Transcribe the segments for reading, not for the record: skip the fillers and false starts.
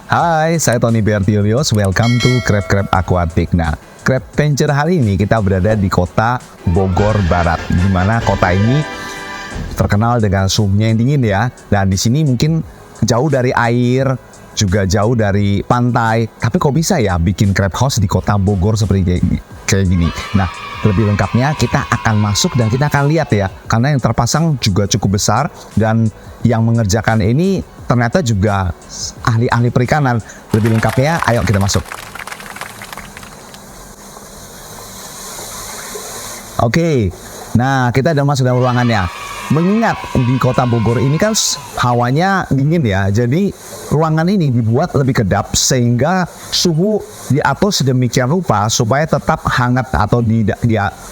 Hai, saya Tony Bertilios. Welcome to Crab Aquatic. Nah, Crab Venture hari ini kita berada di kota Bogor Barat, di mana kota ini terkenal dengan suhunya yang dingin ya. Dan di sini mungkin jauh dari air, juga jauh dari pantai. Tapi kok bisa ya bikin crab house di kota Bogor seperti kayak gini? Nah, lebih lengkapnya kita akan masuk dan kita akan lihat ya. Karena yang terpasang juga cukup besar dan yang mengerjakan ini ternyata juga ahli-ahli perikanan. Lebih lengkapnya, ayo kita masuk. Oke, nah kita udah masuk dalam ruangannya. Mengingat di kota Bogor ini kan hawanya dingin ya, jadi ruangan ini dibuat lebih kedap sehingga suhu diatur sedemikian rupa supaya tetap hangat atau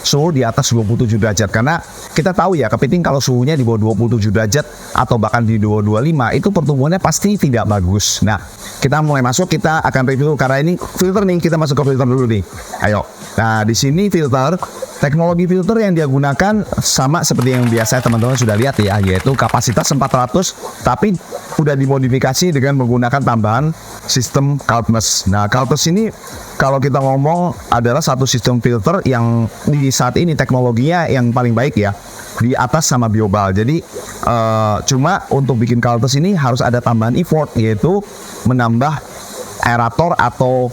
suhu di atas 27 derajat. Karena kita tahu ya, kepiting kalau suhunya di bawah 27 derajat atau bahkan di 25 itu pertumbuhannya pasti tidak bagus. Nah, kita mulai masuk, kita akan review karena ini filter nih, kita masuk ke filter dulu nih. Ayo. Nah, di sini filter, teknologi filter yang dia gunakan sama seperti yang biasa teman-teman sudah lihat ya, yaitu kapasitas 400 tapi udah dimodifikasi dengan menggunakan tambahan sistem Caltmus. Nah, Caltmus ini kalau kita ngomong adalah satu sistem filter yang di saat ini teknologinya yang paling baik ya, di atas sama Biobal. Jadi cuma untuk bikin Caltmus ini harus ada tambahan effort, yaitu menambah aerator atau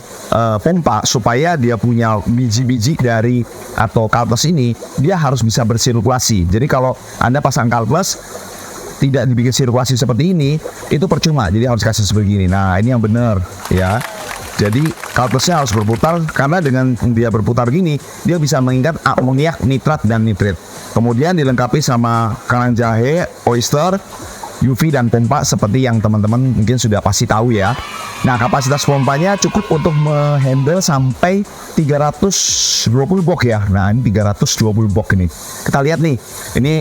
pompa supaya dia punya biji-biji dari atau Caltmus ini dia harus bisa bersirkulasi. Jadi kalau Anda pasang Caltmus tidak dibikin sirkulasi seperti ini, itu percuma. Jadi harus kasih seperti ini. Nah, ini yang benar ya. Jadi Caltmusnya harus berputar, karena dengan dia berputar gini dia bisa mengikat amoniak, nitrat dan nitrit. Kemudian dilengkapi sama kanang jahe, oyster, UV dan pompa seperti yang teman-teman mungkin sudah pasti tahu ya. Nah, kapasitas pompanya cukup untuk menghandle sampai 320 box ya. Nah, ini 320 box ini. Kita lihat nih, ini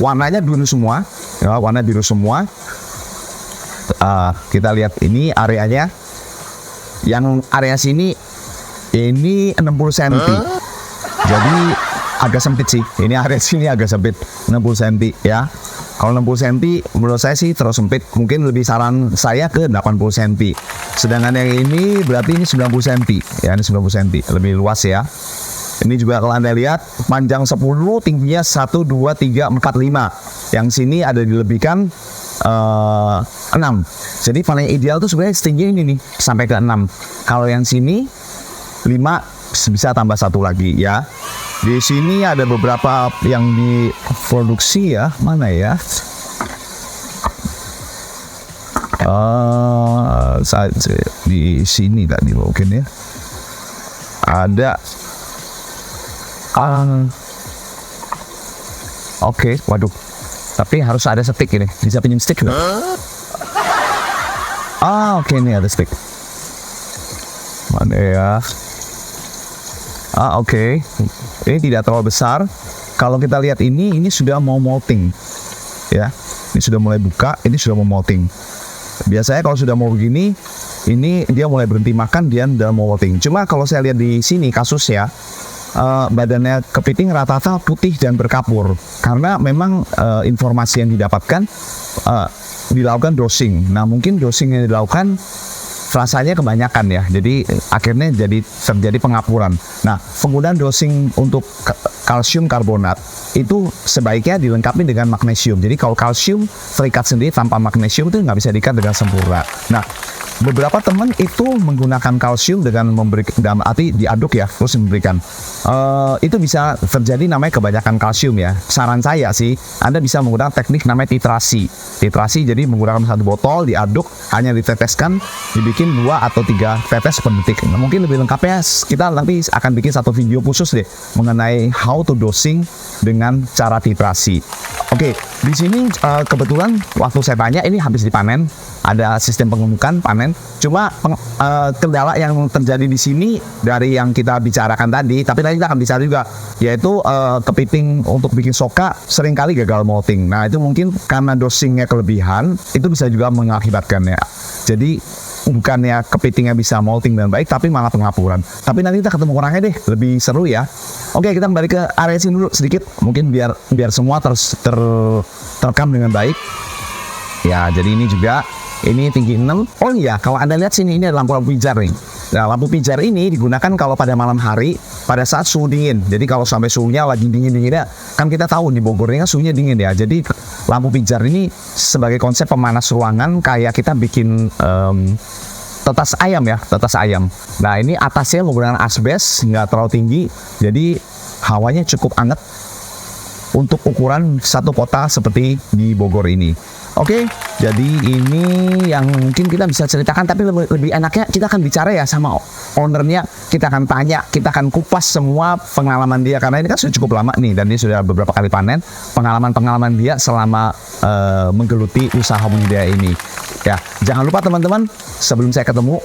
warnanya biru semua, ya, warna biru semua. Kita lihat ini areanya. Yang area sini ini 60 cm. Jadi agak sempit sih. Ini area sini agak sempit, 60 cm ya. Kalau 60 cm menurut saya sih terlalu sempit. Mungkin lebih saran saya ke 80 cm. Sedangkan yang ini berarti ini 90 cm. Ya, ini 90 cm. Lebih luas ya. Ini juga kalau Anda lihat panjang 10, tingginya 1, 2, 3, 4, 5. Yang sini ada dilebihkan 6. Jadi paling ideal tuh sebenarnya setinggi ini nih sampai ke 6. Kalau yang sini 5 bisa tambah 1 lagi ya. Di sini ada beberapa yang diproduksi ya, mana ya? Di sini tadi mungkin ya. Ada. Oke, waduh. Tapi harus ada stick ini. Bisa pinjam stick nggak? Oke, ini ada stick. Mana ya? Oke. Ini tidak terlalu besar. Kalau kita lihat ini sudah mau molting. Ya. Ini sudah mulai buka, ini sudah mau molting. Biasanya kalau sudah mau begini, ini dia mulai berhenti makan, dia udah mau molting. Cuma kalau saya lihat di sini kasusnya, badannya kepiting rata-rata putih dan berkapur. Karena memang informasi yang didapatkan dilakukan dosing. Nah, mungkin dosing yang dilakukan rasanya kebanyakan ya, jadi akhirnya terjadi pengapuran. Nah, penggunaan dosing untuk kalsium karbonat itu sebaiknya dilengkapi dengan magnesium. Jadi kalau kalsium terikat sendiri tanpa magnesium itu nggak bisa diikat dengan sempurna. Nah, beberapa teman itu menggunakan kalsium dengan memberikan, dalam arti diaduk ya, terus memberikan. Itu bisa terjadi namanya kebanyakan kalsium ya. Saran saya sih, Anda bisa menggunakan teknik namanya titrasi. Titrasi jadi menggunakan satu botol, diaduk, hanya diteteskan, dibikin 2 atau 3 tetes per detik. Nah, mungkin lebih lengkapnya kita nanti akan bikin satu video khusus deh mengenai how to dosing dengan cara titrasi. Oke, di sini kebetulan waktu saya tanya ini habis dipanen, ada sistem pengemukan panen. Cuma kendala yang terjadi di sini dari yang kita bicarakan tadi, tapi nanti kita akan bicara juga, yaitu kepiting untuk bikin soka seringkali gagal molting. Nah, itu mungkin karena dosingnya kelebihan, itu bisa juga mengakibatkannya. Jadi bukannya kepitingnya bisa molting dengan baik, tapi malah pengapuran. Tapi nanti kita ketemu orangnya deh, lebih seru ya. Oke, kita kembali ke area sini dulu sedikit, mungkin biar semua terekam dengan baik. Ya, jadi ini juga Ini tinggi 6. Oh iya, kalau Anda lihat sini, ini ada lampu-lampu pijar nih. Nah, lampu pijar ini digunakan kalau pada malam hari, pada saat suhu dingin. Jadi kalau sampai suhunya lagi dingin-dinginnya, kan kita tahu di Bogor ini kan suhunya dingin ya. Jadi lampu pijar ini sebagai konsep pemanas ruangan, kayak kita bikin tetas ayam ya, tetas ayam. Nah, ini atasnya menggunakan asbes, nggak terlalu tinggi, jadi hawanya cukup hangat untuk ukuran satu kota seperti di Bogor ini. Oke, jadi ini yang mungkin kita bisa ceritakan, tapi lebih enaknya kita akan bicara ya sama ownernya. Kita akan tanya, kita akan kupas semua pengalaman dia, karena ini kan sudah cukup lama nih, dan dia sudah beberapa kali panen. Pengalaman-pengalaman dia selama menggeluti usaha budidaya ini. Ya, jangan lupa teman-teman, sebelum saya ketemu,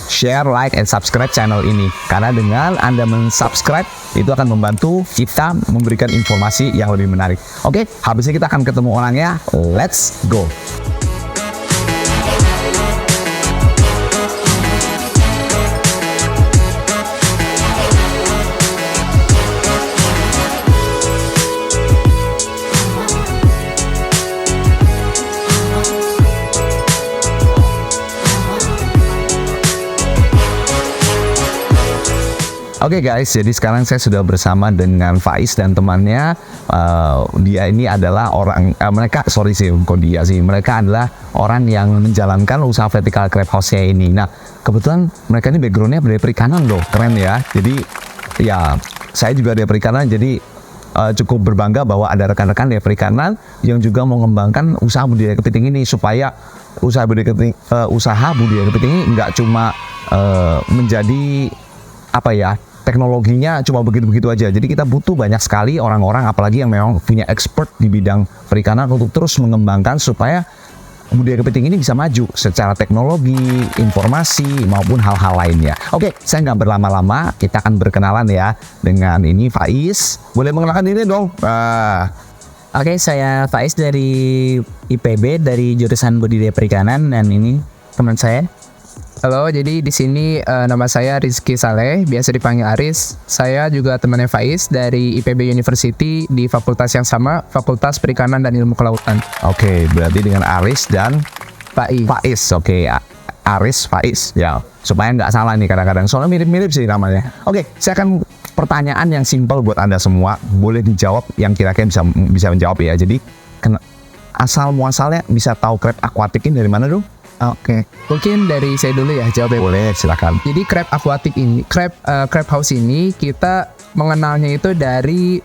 share, like, and subscribe channel ini. Karena dengan Anda mensubscribe, itu akan membantu kita memberikan informasi yang lebih menarik. Oke, habis ini kita akan ketemu orangnya. Let's go! Oke guys, jadi sekarang saya sudah bersama dengan Faiz dan temannya. Dia ini adalah mereka adalah orang yang menjalankan usaha vertical crab house-nya ini. Nah, kebetulan mereka ini background-nya dari perikanan loh, keren ya. Jadi ya, saya juga dari perikanan, jadi cukup berbangga bahwa ada rekan-rekan dari perikanan yang juga mengembangkan usaha budidaya kepiting ini, supaya usaha budidaya kepiting ini nggak cuma menjadi teknologinya cuma begitu-begitu aja. Jadi kita butuh banyak sekali orang-orang, apalagi yang memang punya expert di bidang perikanan, untuk terus mengembangkan supaya budidaya kepiting ini bisa maju secara teknologi, informasi, maupun hal-hal lainnya. Oke, saya nggak berlama-lama, kita akan berkenalan ya dengan ini Faiz. Boleh mengenalkan diri dong? Oke, saya Faiz dari IPB, dari jurusan budidaya perikanan, dan ini teman saya. Halo, jadi di sini nama saya Rizky Saleh, biasa dipanggil Aris. Saya juga temannya Faiz dari IPB University di fakultas yang sama, Fakultas Perikanan dan Ilmu Kelautan. Oke, berarti dengan Aris dan Faiz. Oke, Aris, Faiz. Ya, supaya nggak salah nih kadang-kadang. Soalnya mirip-mirip sih namanya. Oke, saya akan pertanyaan yang simpel buat Anda semua. Boleh dijawab yang kira-kira bisa menjawab ya. Jadi, asal muasalnya bisa tahu crab aquatic ini dari mana dong? Oke, mungkin dari saya dulu ya jawabnya. Boleh, silakan. Jadi crab aquatic ini, crab house ini kita mengenalnya itu dari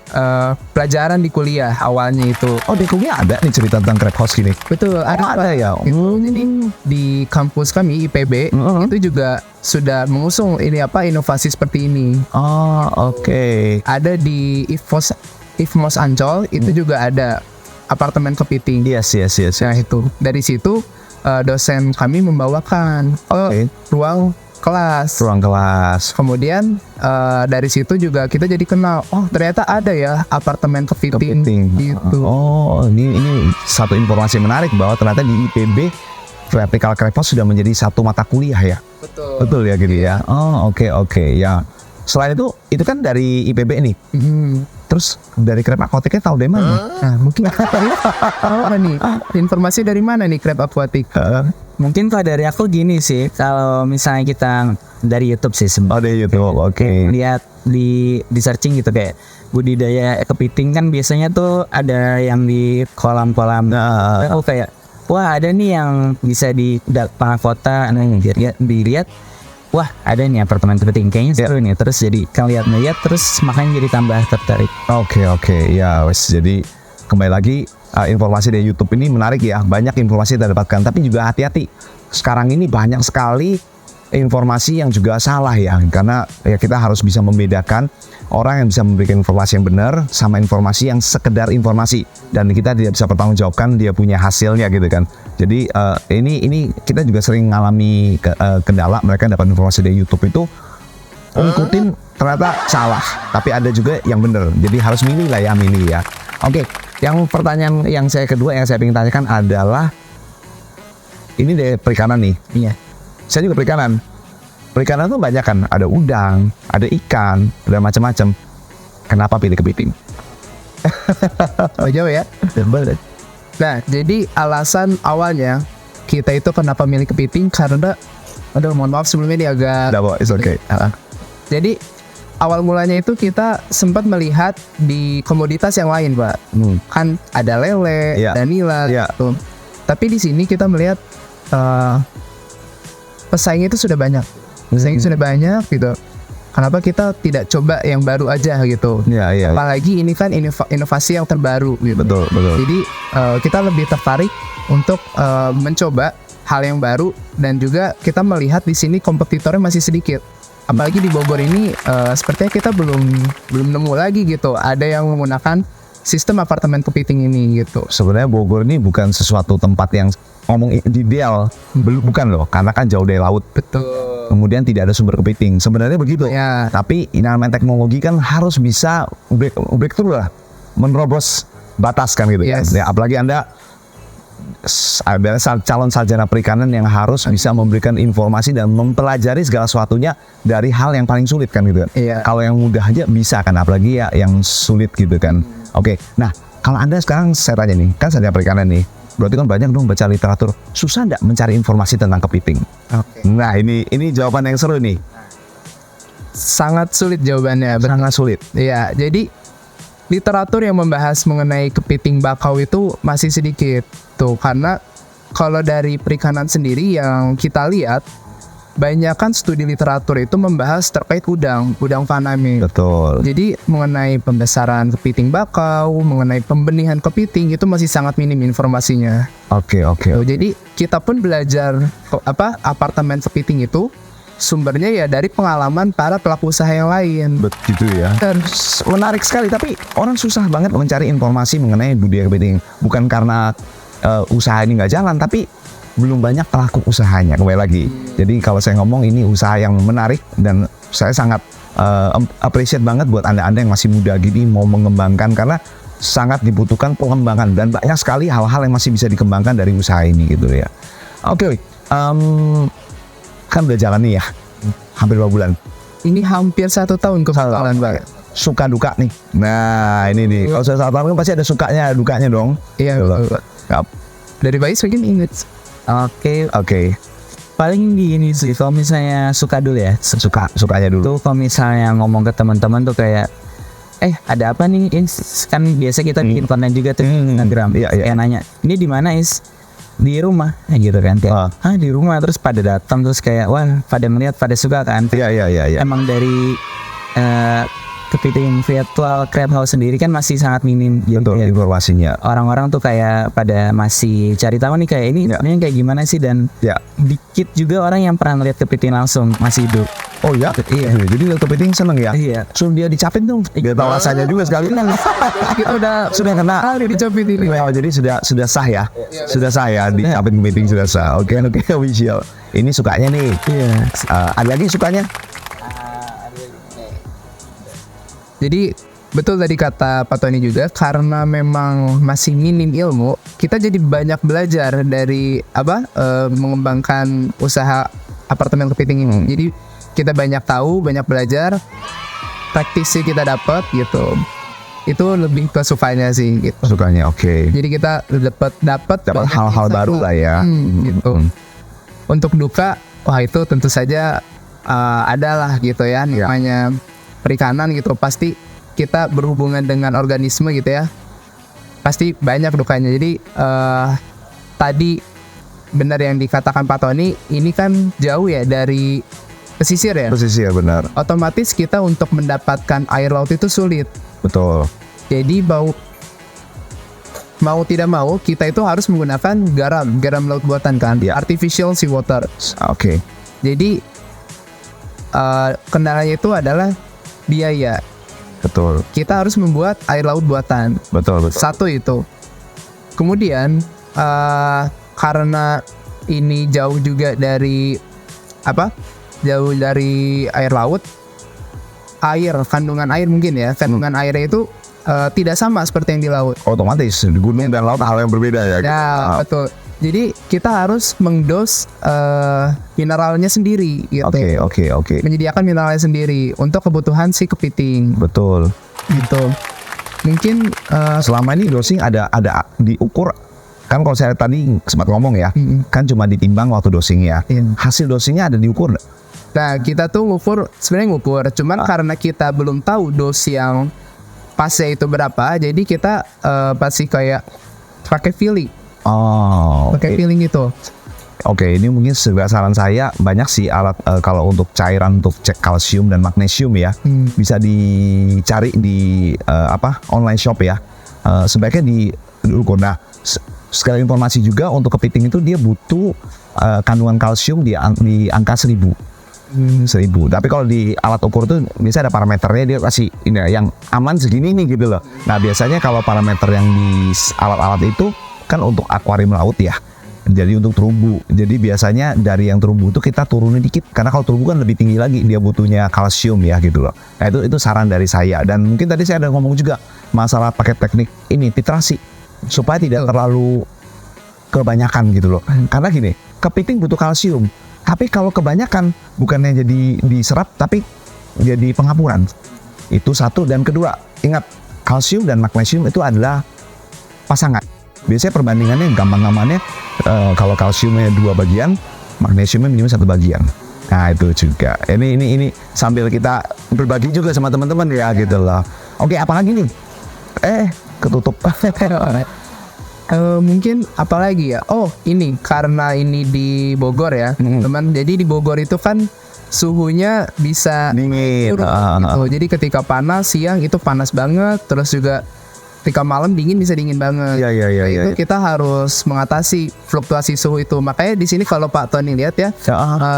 pelajaran di kuliah awalnya itu. Oh, di kuliah ada nih cerita tentang crab house gini? Betul, ada ya. Jadi di kampus kami IPB itu juga sudah mengusung inovasi seperti ini. Oh, oke. Ada di IFMOS Ancol itu juga ada apartemen kepiting. Yes. Nah itu dari situ dosen kami membawakan ruang kelas. Kemudian dari situ juga kita jadi kenal, oh ternyata ada ya apartemen kepiting. Gitu. Oh, ini satu informasi menarik bahwa ternyata di IPB vertical crab house sudah menjadi satu mata kuliah ya. Betul ya gitu ya. Oh, oke ya. Selain itu kan dari IPB nih. Terus dari crab aquaticnya tahu dari mana? Nah, mungkin apa nih? Informasi dari mana nih crab aquatic? Mungkin kalau dari aku gini sih, kalau misalnya kita dari YouTube sih dari YouTube, oke. Lihat di searching gitu, kayak budidaya kepiting kan biasanya tuh ada yang di kolam-kolam. Aku kayak, wah ada nih yang bisa di tengah kota, dilihat. Wah ada nih apartemen kepiting, kayaknya seru nih. Terus jadi ngeliat terus makanya jadi tambah tertarik. Oke ya wes. Jadi kembali lagi, informasi dari YouTube ini menarik ya, banyak informasi yang kita dapatkan, tapi juga hati-hati. Sekarang ini banyak sekali informasi yang juga salah ya, karena ya kita harus bisa membedakan orang yang bisa memberikan informasi yang benar sama informasi yang sekedar informasi, dan kita tidak bisa pertanggungjawabkan dia punya hasilnya gitu kan. Jadi ini kita juga sering mengalami kendala, mereka dapat informasi dari YouTube itu ngikutin ternyata salah, tapi ada juga yang benar. Jadi harus milih ya. Oke, yang pertanyaan yang kedua yang saya ingin tanyakan adalah ini dari perikanan nih. Iya. Saya juga perikanan. Perikanan tuh banyak kan, ada udang, ada ikan, ada macam-macam. Kenapa pilih kepiting? Oh jauh ya. Betul. Nah, jadi alasan awalnya kita itu kenapa milih kepiting karena, aduh mohon maaf sebelumnya ini agak. It's okay. Jadi awal mulanya itu kita sempat melihat di komoditas yang lain, Pak. Kan ada lele, Iya. ada nila, Iya. gitu. Tapi di sini kita melihat pesaingnya itu sudah banyak. Pesaingnya sudah banyak gitu. Kenapa kita tidak coba yang baru aja gitu? Iya. Apalagi ini kan inovasi yang terbaru gitu. Betul. Jadi kita lebih tertarik untuk mencoba hal yang baru dan juga kita melihat di sini kompetitornya masih sedikit. Apalagi di Bogor ini sepertinya kita belum nemu lagi gitu. Ada yang menggunakan sistem apartemen kepiting ini gitu. Sebenarnya Bogor ini bukan sesuatu tempat yang ngomong ideal, bukan loh, karena kan jauh dari laut. Betul. Kemudian tidak ada sumber kepiting. Sebenarnya begitu. Ya. Tapi namanya teknologi kan harus bisa breakthrough lah, menerobos batas kan gitu. Yes. Kan? Ya, apalagi Anda ada calon sarjana perikanan yang harus bisa memberikan informasi dan mempelajari segala sesuatunya dari hal yang paling sulit kan gitu kan. Iya. Kalau yang mudah aja bisa kan, apalagi ya yang sulit gitu kan. Oke. Nah, kalau Anda sekarang saya tanya nih, kan sarjana perikanan nih. Berarti kan banyak dong baca literatur. Susah nggak mencari informasi tentang kepiting? Oke. Nah, ini jawaban yang seru nih. Sangat sulit jawabannya. Sangat sulit. Iya, jadi literatur yang membahas mengenai kepiting bakau itu masih sedikit tuh, karena kalau dari perikanan sendiri yang kita lihat banyak kan studi literatur itu membahas terkait udang faname. Betul. Jadi mengenai pembesaran kepiting bakau, mengenai pembenihan kepiting itu masih sangat minim informasinya. Oke. Tuh, jadi kita pun belajar apartemen kepiting itu sumbernya ya dari pengalaman para pelaku usaha yang lain. Begitu ya. Terus menarik sekali, tapi orang susah banget mencari informasi mengenai budidaya kepiting. Bukan karena usaha ini nggak jalan, tapi belum banyak pelaku usahanya. Kembali lagi. Jadi kalau saya ngomong ini usaha yang menarik dan saya sangat appreciate banget buat anda-anda yang masih muda gini mau mengembangkan, karena sangat dibutuhkan pengembangan dan banyak sekali hal-hal yang masih bisa dikembangkan dari usaha ini gitu ya. Oke. Kan udah jalan nih ya, hampir 2 bulan. Ini hampir 1 tahun kebetulan, Pak. Suka duka nih. Nah ini nih, kalau saya salah paham kan pasti ada sukanya, dukanya dong. Iya, Betul. betul, Pak. Yap. Dari bayi semakin inget. Oke. Paling gini sih, kalau misalnya suka dulu ya. Sukanya dulu. Tuh kalau misalnya ngomong ke teman-teman tuh kayak, ada apa nih? Kan biasa kita bikin konten juga tuh di Instagram. Iya. Kayak nanya, ini di mana Is? Di rumah, gitu kan. Kayak, di rumah, terus pada datang terus kayak, wah, pada melihat, pada suka kan. Iya. Emang dari kepiting virtual crab house sendiri kan masih sangat minim Betul, ya. informasinya. Orang-orang tuh kayak pada masih cari tahu nih kayak ini sebenarnya kayak gimana sih, dan dikit juga orang yang pernah melihat kepiting langsung masih hidup. Oh ya? Iya. Jadi kepiting seneng ya? Iya. Suruh dia dicapin dong. Biar tahu rasanya juga sekali. Kita Sudah kena. dicopit ini. Oh, jadi sudah sah ya? Sudah sah ya, dicapin kepiting sudah sah. Oke, official. Ini sukanya nih. Iya. Ada lagi sukanya? Jadi betul tadi kata Pak Tony juga, karena memang masih minim ilmu, kita jadi banyak belajar dari mengembangkan usaha apartemen kepiting ini. Jadi kita banyak tahu, banyak belajar, praktisi kita dapat gitu. Itu lebih ke sukanya sih gitu. Sukanya, oke. Jadi kita dapat hal-hal baru lah ya. Gitu. Untuk duka, wah itu tentu saja adalah gitu ya, namanya perikanan gitu, pasti kita berhubungan dengan organisme gitu ya, pasti banyak dukanya. Jadi tadi benar yang dikatakan Pak Tony, ini kan jauh ya dari pesisir ya. Pesisir, benar. Otomatis kita untuk mendapatkan air laut itu sulit. Betul. Jadi mau tidak mau kita itu harus menggunakan garam laut buatan kan, artificial seawater. Oke. Jadi kendalanya itu adalah biaya. Betul. Kita harus membuat air laut buatan. Betul. Satu itu. Kemudian karena ini jauh juga dari jauh dari air laut, kandungan air mungkin ya, kandungan airnya itu tidak sama seperti yang di laut. Otomatis di gunung dan laut hal yang berbeda ya. Ya, betul. Jadi kita harus mengdos mineralnya sendiri gitu. Oke. Menyediakan mineralnya sendiri untuk kebutuhan si kepiting. Betul. Gitu. Mungkin Selama ini dosing ada diukur Kan kalau saya tadi sempat ngomong ya, kan cuma ditimbang waktu dosing ya. Iya. Hasil dosingnya ada diukur nggak? Nah, kita tuh sebenarnya ngukur, cuman karena kita belum tahu dos yang pasnya itu berapa, jadi kita pasti kayak pakai feeling, Oh, pakai feeling itu. Oke, ini mungkin sebuah saran saya, banyak sih alat kalau untuk cairan untuk cek kalsium dan magnesium ya, bisa dicari di online shop ya. Sebaiknya diukur. Nah, sekali informasi juga untuk kepiting itu dia butuh kandungan kalsium di angka 1000. 1000. Tapi kalau di alat ukur tuh biasa ada parameternya, dia kasih ini ya, yang aman segini nih gitu loh. Nah, biasanya kalau parameter yang di alat-alat itu kan untuk akuarium laut ya. Jadi untuk terumbu. Jadi biasanya dari yang terumbu itu kita turunin dikit, karena kalau terumbu kan lebih tinggi lagi dia butuhnya kalsium ya gitu loh. Nah, itu saran dari saya. Dan mungkin tadi saya ada ngomong juga masalah pakai teknik ini titrasi supaya tidak terlalu kebanyakan gitu loh. Karena gini, kepiting butuh kalsium. Tapi kalau kebanyakan bukannya jadi diserap tapi jadi pengapuran. Itu satu. Dan kedua, ingat kalsium dan magnesium itu adalah pasangan. Biasanya perbandingannya gampang-gampangnya kalau kalsiumnya 2 bagian, magnesiumnya minimal 1 bagian. Nah, itu juga. Ini sambil kita berbagi juga sama teman-teman ya gitu loh. Oke, apalagi nih? Ketutup. Mungkin apalagi ya? Oh, ini karena ini di Bogor ya, teman. Jadi di Bogor itu kan suhunya bisa Dingin. turun gitu. Jadi ketika panas siang itu panas banget, terus juga ketika malam dingin bisa dingin banget. Iya. Itu kita harus mengatasi fluktuasi suhu itu. Makanya di sini kalau Pak Tony lihat ya,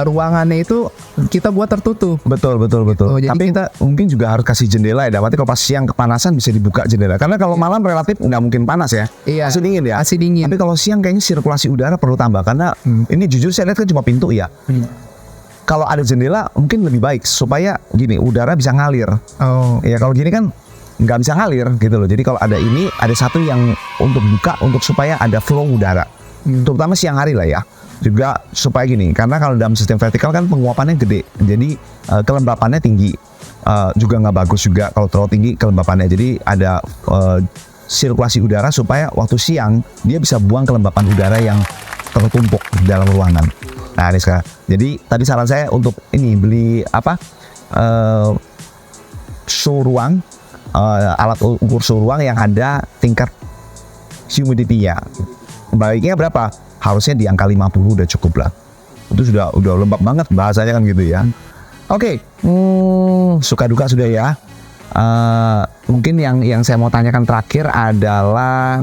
ruangannya itu kita buat tertutup. Betul. Jadi Tapi kita mungkin juga harus kasih jendela ya. Berarti kalau pas siang kepanasan bisa dibuka jendela. Karena kalau malam relatif nggak mungkin panas ya. Iya. Masih dingin ya. Masih dingin. Tapi kalau siang kayaknya sirkulasi udara perlu tambah. Karena ini jujur saya lihat kan cuma pintu ya. Kalau ada jendela mungkin lebih baik supaya gini udara bisa ngalir. Oh. Ya kalau gini kan nggak bisa ngalir gitu loh. Jadi kalau ada ini, ada satu yang untuk buka untuk supaya ada flow udara, terutama siang hari lah ya. Juga supaya gini, karena kalau dalam sistem vertikal kan penguapannya gede, jadi kelembapannya tinggi. Juga nggak bagus juga kalau terlalu tinggi kelembapannya. Jadi ada sirkulasi udara supaya waktu siang dia bisa buang kelembapan udara yang tertumpuk di dalam ruangan. Nah ini sekarang. Jadi tadi saran saya untuk ini beli suhu ruang. Alat ukur suhu ruang yang ada tingkat humidity-nya. Baiknya berapa? Harusnya di angka 50 udah cukup lah. Itu sudah lembab banget bahasanya kan gitu ya. Oke. Suka duka sudah ya. Mungkin yang saya mau tanyakan terakhir adalah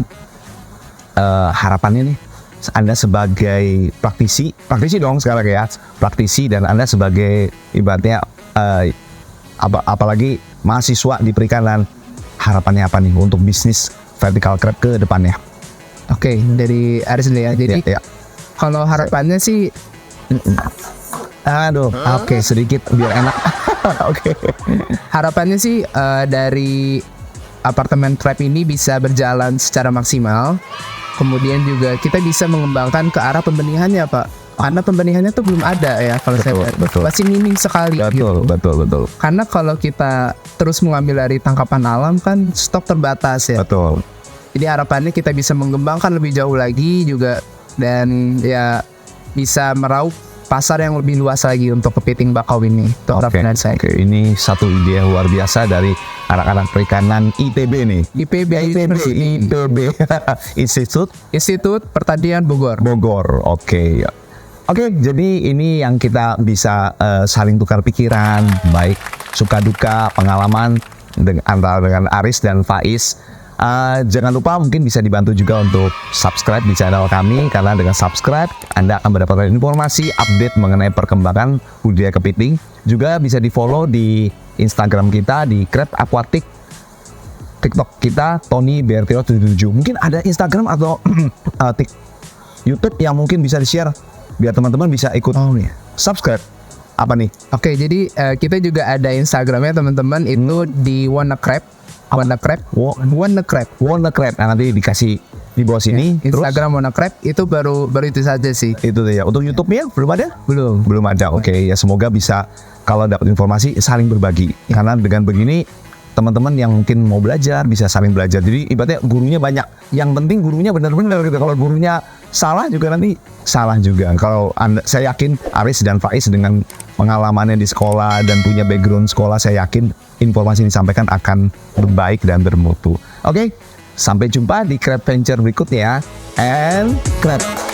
harapannya nih, Anda sebagai praktisi dong sekarang ya, praktisi, dan Anda sebagai ibaratnya apalagi mahasiswa di perikanan, harapannya apa nih untuk bisnis vertical crab ke depannya? Oke, dari Aris dulu ya. Jadi kalau harapannya sih, oke, sedikit biar enak. Oke. Harapannya sih dari apartemen crab ini bisa berjalan secara maksimal. Kemudian juga kita bisa mengembangkan ke arah pembenihannya, Pak. Karena pembenihannya tuh belum ada ya kalau saya lihat. Masih minim sekali. Betul. Karena kalau kita terus mengambil dari tangkapan alam kan stok terbatas ya. Betul. Jadi harapannya kita bisa mengembangkan lebih jauh lagi juga, dan ya bisa meraup pasar yang lebih luas lagi untuk kepiting bakau ini. Itu harapan saya. Oke, ini satu ide yang luar biasa dari anak-anak perikanan ITB nih. IPB. Institut Pertanian Bogor. Oke. Oke, jadi ini yang kita bisa saling tukar pikiran, baik suka duka, pengalaman antara dengan Aris dan Faiz. Jangan lupa mungkin bisa dibantu juga untuk subscribe di channel kami, karena dengan subscribe Anda akan mendapatkan informasi update mengenai perkembangan budidaya kepiting. Juga bisa di follow di Instagram kita di Crab Aquatic, TikTok kita Tony Bertio 77. Mungkin ada Instagram atau YouTube yang mungkin bisa di-share biar teman-teman bisa ikut subscribe. Apa nih? Oke, jadi kita juga ada Instagramnya teman-teman, itu di Wanna Crab. Wanna Crab. Nah, nanti dikasih di bawah sini. Instagram Wanna Crab itu baru itu saja sih. Itu ya. Untuk YouTube-nya belum ada? Belum ada. Oke, ya semoga bisa kalau dapat informasi saling berbagi. Karena dengan begini teman-teman yang mungkin mau belajar bisa saling belajar. Jadi ibaratnya gurunya banyak. Yang penting gurunya benar-benar gitu. Kalau gurunya salah juga nanti salah juga. Kalau saya yakin Aris dan Faiz dengan pengalamannya di sekolah dan punya background sekolah, saya yakin informasi yang disampaikan akan berbaik dan bermutu. Oke, sampai jumpa di Crab Venture berikutnya. And Crab.